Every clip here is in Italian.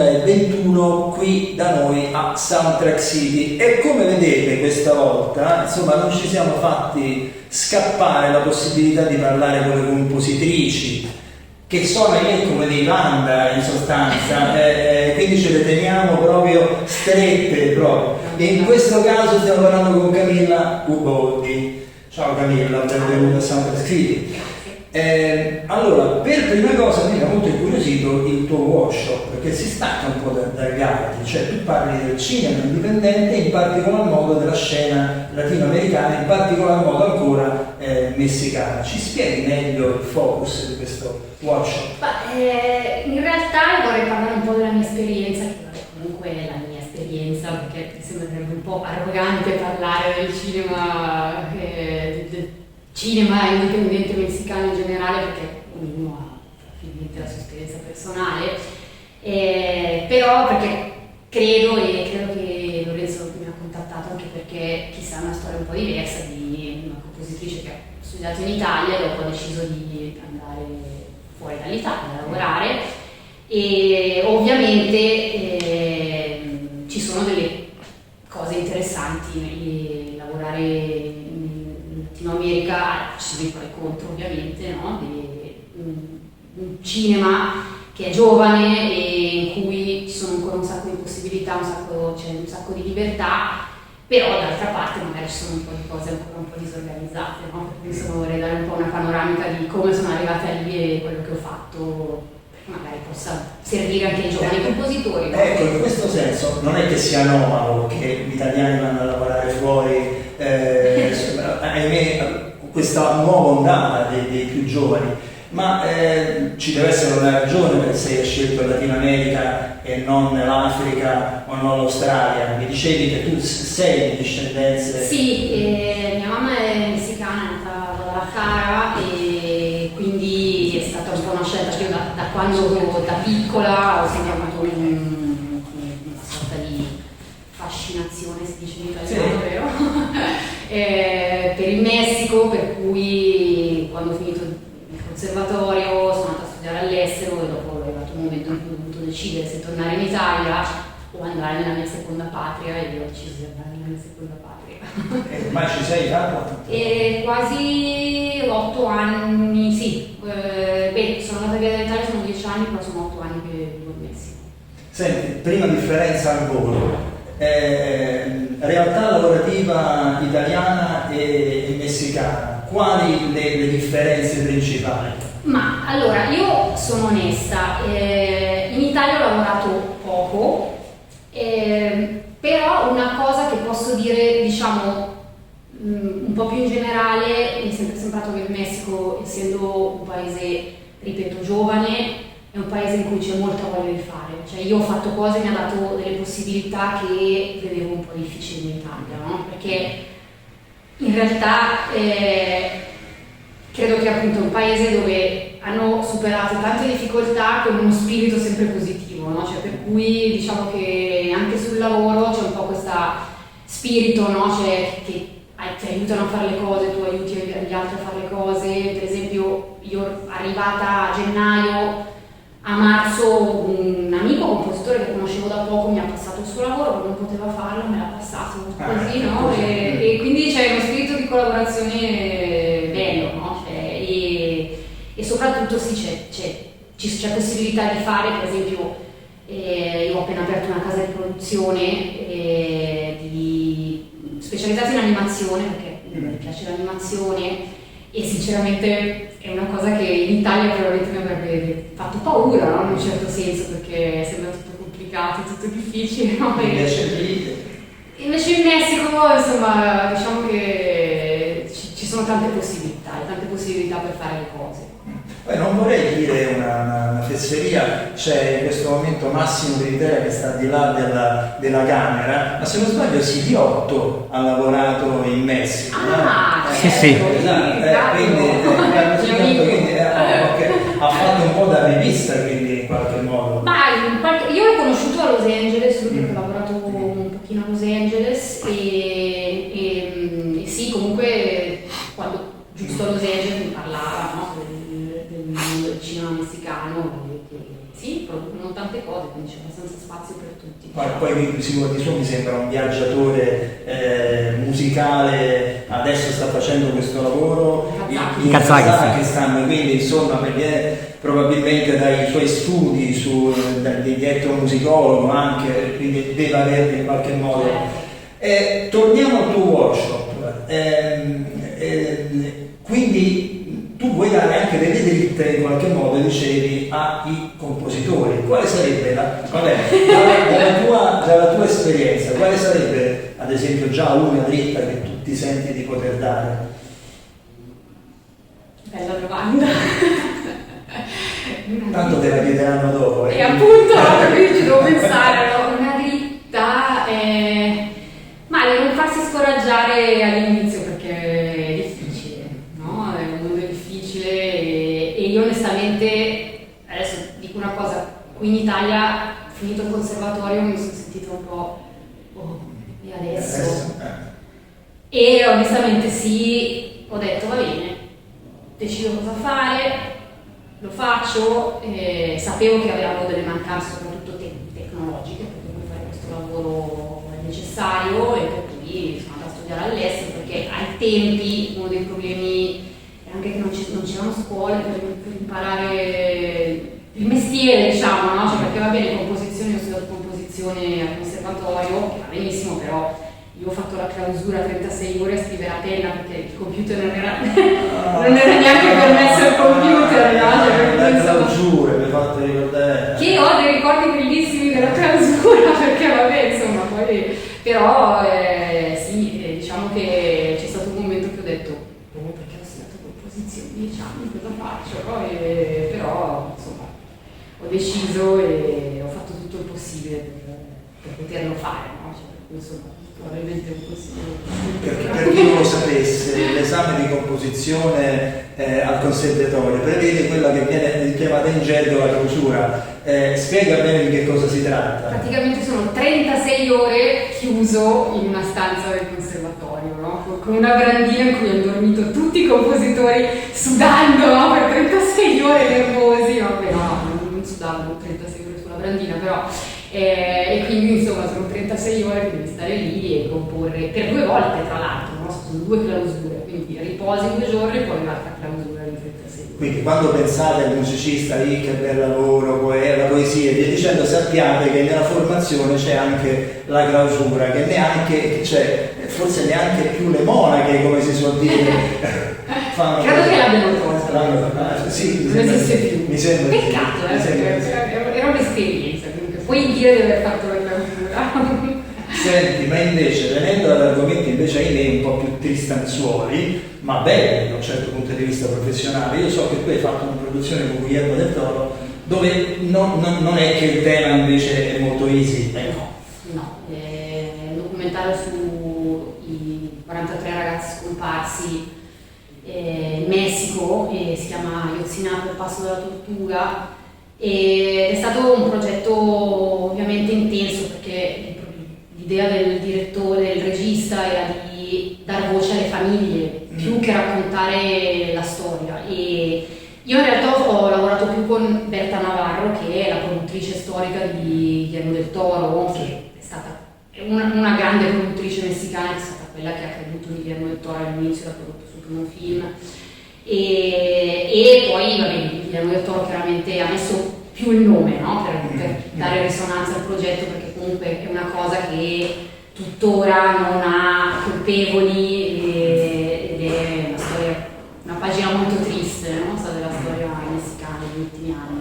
2021 qui da noi a Soundtrack City, e come vedete questa volta insomma non ci siamo fatti scappare la possibilità di parlare con le compositrici che sono come dei panda in sostanza, quindi ce le teniamo proprio strette proprio. E in questo caso stiamo parlando con Camilla Uboldi. Ciao Camilla, benvenuta a Soundtrack City. Allora, per prima cosa mi ha molto incuriosito il tuo workshop, perché si stacca un po' dagli altri, cioè tu parli del cinema indipendente, in particolar modo della scena latinoamericana, in particolar modo ancora messicana. Ci spieghi meglio il focus di questo workshop? In realtà vorrei parlare un po' della mia esperienza, che comunque è la mia esperienza, perché mi sembrerebbe un po' arrogante parlare del cinema, del cinema indipendente messicano in generale, perché ognuno ha ovviamente la sua esperienza personale, però perché credo che Lorenzo mi ha contattato anche perché chissà, è una storia un po' diversa di una compositrice che ha studiato in Italia e dopo ha deciso di andare fuori dall'Italia a lavorare, e ovviamente ci sono delle cose interessanti lavorare in Latino America, ci sono i pro e contro ovviamente, no? Un cinema che è giovane e in cui ci sono ancora un sacco di possibilità, c'è un sacco di libertà, però d'altra parte magari ci sono un po' di cose ancora un po' disorganizzate, no? Per cui vorrei dare un po' una panoramica di come sono arrivata lì e quello che ho fatto, perché magari possa servire anche ai giovani compositori, no? Ecco, in questo senso non è che sia anomalo che gli italiani vanno a lavorare fuori, ahimè, questa nuova ondata dei più giovani, ma ci deve essere una ragione per se hai scelto il Latino America e non l'Africa o non l'Australia. Mi dicevi che tu sei di discendenze... Sì, mia mamma è messicana, è nata a Guadalajara, e quindi è stata un po' una scelta che io da quando da piccola ho sempre avuto una sorta di fascinazione, si dice in italiano, vero? Per il Messico, per cui quando ho finito il conservatorio sono andata a studiare all'estero e dopo è arrivato un momento in cui ho dovuto decidere se tornare in Italia o andare nella mia seconda patria, e io ho deciso di andare nella mia seconda patria. Ma ci sei da quanto? Quasi 8 anni, sì. Sono andata via dall'Italia, sono 10 anni, però sono 8 anni che vivo in Messico. Senti, prima differenza al volo. Realtà lavorativa italiana e messicana, quali le differenze principali? Ma allora, io sono onesta, in Italia ho lavorato poco, però una cosa che posso dire, diciamo, un po' più in generale, mi è sempre sembrato che il Messico, essendo un paese, ripeto, giovane, è un paese in cui c'è molta voglia di fare. Cioè io ho fatto cose, mi ha dato delle possibilità che vedevo un po' difficili in Italia, no? Perché in realtà credo che appunto è un paese dove hanno superato tante difficoltà con uno spirito sempre positivo, no? Cioè per cui diciamo che anche sul lavoro c'è un po' questo spirito, no? Cioè che ti aiutano a fare le cose, tu aiuti gli altri a fare le cose. Per esempio io arrivata a gennaio, a marzo un amico compositore che conoscevo da poco mi ha passato il suo lavoro, perché non poteva farlo, me l'ha passato così, no? E quindi c'è uno spirito di collaborazione bello, no? E soprattutto sì, c'è possibilità di fare, per esempio, io ho appena aperto una casa di produzione specializzata in animazione, perché mi piace l'animazione, e sinceramente è una cosa che in Italia probabilmente mi avrebbe fatto paura, no? In un certo senso, perché sembra tutto complicato, tutto difficile, no? Invece in Messico, insomma, diciamo che ci sono tante possibilità per fare le cose. Poi non vorrei dire una fesseria, c'è in questo momento Massimo Gritera che sta di là della camera, ma se non sbaglio CD8 ha lavorato in Messico. Sì. Esatto, quindi ha fatto un po' da rivista, quindi in qualche modo. Io l'ho conosciuto a Los Angeles, lui perché ho lavorato un pochino a Los Angeles e sì, comunque quando giusto a Los Angeles mi parlava, no? Del cinema messicano, sì, producono tante cose, quindi c'è abbastanza spazio per tutti. Poi di suo mi sembra un viaggiatore musicale, adesso sta facendo questo lavoro in Kazakistan, quindi insomma probabilmente dai suoi studi di etnomusicologo anche, quindi deve avere in qualche modo. Torniamo al tuo workshop, quindi tu vuoi dare anche delle dritte in qualche modo, dicevi, ai compositori. Quale sarebbe dalla tua esperienza, quale sarebbe ad esempio già una dritta che tu ti senti di poter dare? Bella domanda. Tanto te la chiederanno dopo. E appunto, quindi ci devo pensare, no? Una dritta, ma di non farsi scoraggiare all'inizio perché è difficile, no? È un mondo difficile e io onestamente, adesso dico una cosa, qui in Italia, finito il conservatorio, mi sono sentita un po', e adesso? E onestamente sì, ho detto va bene, decido cosa fare, lo faccio, sapevo che avevo delle mancanze soprattutto tecnologiche, perché per fare questo lavoro è necessario e per cui sono andata a studiare all'estero, perché ai tempi uno dei problemi era anche che non c'erano scuole per imparare il mestiere, diciamo, no? Cioè, perché va bene composizione, io ho studiato composizione al conservatorio, che va benissimo, però io ho fatto la clausura 36 ore a scrivere a penna perché il computer non era neanche permesso al computer, no? La clausura, mi fate ricordare. Che ho dei ricordi bellissimi della clausura, perché vabbè, insomma, poi però sì, diciamo che c'è stato un momento che ho detto perché ho studiato composizione 10 anni, cosa faccio? Però insomma ho deciso e ho fatto tutto il possibile per poterlo fare, no? Cioè, per cui, insomma, probabilmente un consiglio. Per chi non lo sapesse, l'esame di composizione al conservatorio prevede quella che viene chiamata in gergo la clausura. Spiega bene di che cosa si tratta. Praticamente sono 36 ore chiuso in una stanza del conservatorio, no? Con una brandina in cui hanno dormito tutti i compositori sudando, no? Per 36 ore nervosi, vabbè no, non sudavano 36 ore sulla brandina, però e quindi insomma sono 36 ore che devi stare lì e comporre per 2 volte, tra l'altro, no? Sono 2 clausure, quindi riposi 2 giorni e poi un'altra clausura di 36 ore. Quindi quando pensate al musicista lì che bel lavoro, la poesia e via dicendo, sappiate che nella formazione c'è anche la clausura, che neanche, cioè forse neanche più le monache, come si suol dire, fanno. Credo che l'abbiano tolta. Sì, non esiste più. Mi sembra. Peccato, era un'esperienza. Puoi dire di aver fatto la clausura. Senti, ma invece, venendo ad argomenti invece ahimè un po' più tristanzuoli, ma belli da un certo punto di vista professionale, io so che tu hai fatto una produzione con Guillermo del Toro dove non è che il tema invece è molto easy. No, è un documentario sui 43 ragazzi scomparsi in Messico e si chiama Ayotzinapa, il passo della tortura. E è stato un progetto ovviamente intenso perché l'idea del direttore, del regista era di dar voce alle famiglie più che raccontare la storia. E io in realtà ho lavorato più con Berta Navarro, che è la produttrice storica di Guillermo del Toro, che è stata una grande produttrice messicana, che è stata quella che ha creduto in Guillermo del Toro all'inizio, ha prodotto il suo primo film. E poi vabbè, Guillermo del Toro chiaramente ha messo più il nome, no? per dare risonanza al progetto, perché comunque è una cosa che tuttora non ha colpevoli ed è una storia, una pagina molto triste, no? Della storia messicana degli ultimi anni.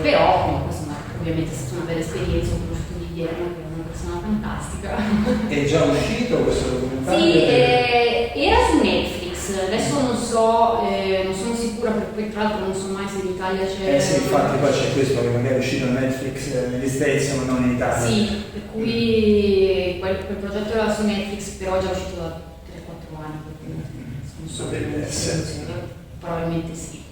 Però comunque ovviamente è stata una bella esperienza, ho conosciuto Guillermo, che è una persona fantastica. È già uscito questo documentario? Sì, era su Netflix, adesso non so, non sono sicura perché tra l'altro non so mai se in Italia c'è. Sì, infatti poi c'è questo che magari è uscito su Netflix negli States ma non in Italia. Sì, per cui quel progetto era su Netflix, però è già uscito da 3-4 anni, non so, probabilmente sì.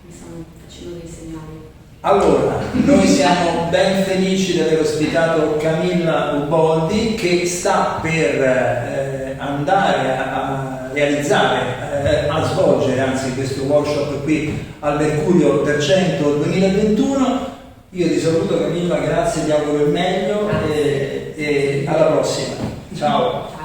Mi stanno facendo dei segnali. Allora, noi siamo ben felici di aver ospitato Camilla Uboldi, che sta per andare realizzare, a svolgere anzi questo workshop qui al Mercurio per 100 2021. Io ti saluto Camilla, grazie, ti auguro il meglio e alla prossima. Ciao.